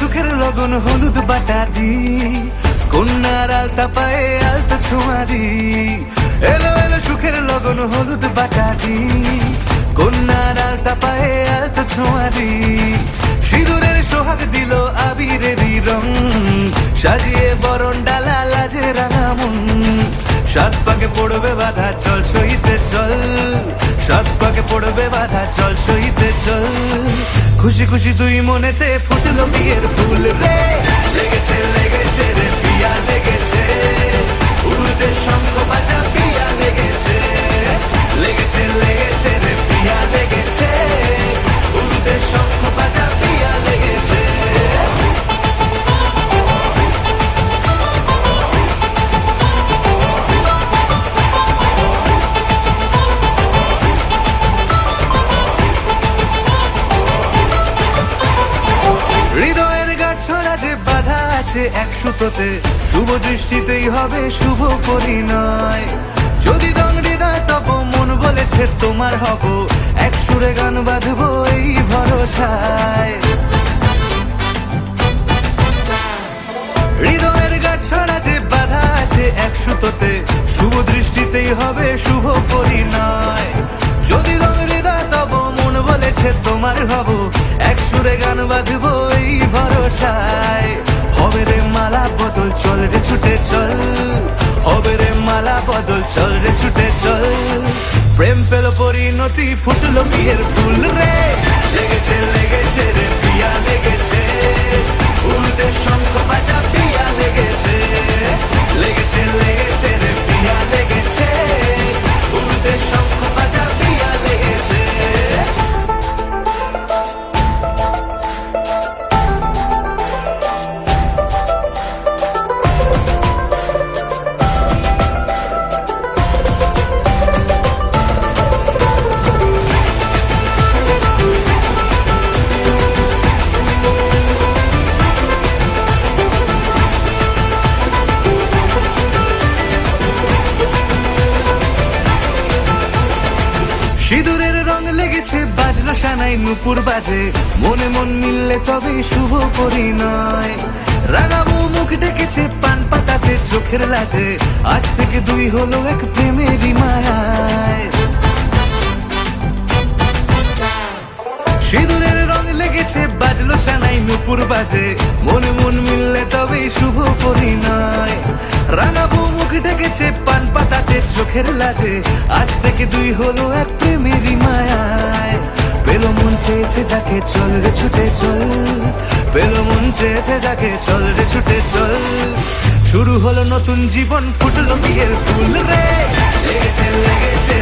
সুখের লগন হলুদ বাটা দি, কন্যার আলতা পায়ে আলতা ছোঁয়া দি। এলো এলো সুখের লগন হলুদ বাটা দি, কন্যার আলতা পায়ে আলতা ছোঁয়া দি। সিঁদুরের সোহাগ দিল আবিরেরই রং, সাজিয়ে বরণ ডালা লাজে রাঙা মন। সাত পাকে পড়বে বাধা চল সইতে চল, সাত পাকে পড়বে বাধা চল সইতে চল। খুশি খুশি দুই মনেতে ফুটলো বিয়ের ফুল রে, লেগেছে লেগেছে রে পিয়া লেগেছে, উলুতে শঙ্খ বাজা পিয়া লেগেছে, লেগেছে লেগেছে রে পিয়া লেগেছে, উলুতে শঙ্খ বাজা পিয়া লেগেছে। হৃদয়ের গাছড়া যে বাধা আছে এক সুতোতে, শুভ দৃষ্টিতেই হবে শুভ পরিণয়। যদি দং হৃদয় তব মন বলেছে তোমার হব, এক সুরে গান বাঁধবো এই ভরসায়। হৃদয়ের গাছড়া যে বাধা আছে এক সুতোতে, শুভ দৃষ্টিতেই হবে শুভ পরিণয়। যদি দং হৃদয় তব মন বলেছে তোমার হব, এক সুরে গান বাঁধবো এই ভরসায়। হবে রে মালা বদল চল রে ছুটে চল, হবে রে মালা বদল চল রে ছুটে চল। প্রেম পেল পরিণতি ফুটলো বিয়ের ফুল রে, লেগেছে লেগেছে রে পিয়া লেগেছে, উলুতে শঙ্খ বাজা পিয়া লেগেছে, লেগেছে লেগেছে রে পিয়া লেগেছে, উলুতে শঙ্খ বাজা পিয়া লেগেছে। সিঁদুরের রং লেগেছে বাজলো সানাই নুপুর বাজে, মনে মন মিললে তবে শুভ পরিণয়। রাঙাবো মুখ ডেকেছে পান পাতাতে চোখের লাজে, আজ থেকে দুই হলো এক প্রেমেরই মায়ায়। সিঁদুরের রং লেগেছে বাজলো সানাই নুপুর বাজে, মনে মন মিললে তবে শুভ পরিণয়। রাঙাবো মুখ ডেকেছে পান পাতাতে চোখের লাজে, আজ থেকে দুই হলো এক প্রেমেরই মায়ায়। পেলো মন চেয়েছে যাকে চল রে ছুটে চল, পেলো মন চেয়েছে যাকে চল রে ছুটে চল। শুরু হলো নতুন জীবন ফুটলো বিয়ের ফুল রে, লেগেছে লেগেছে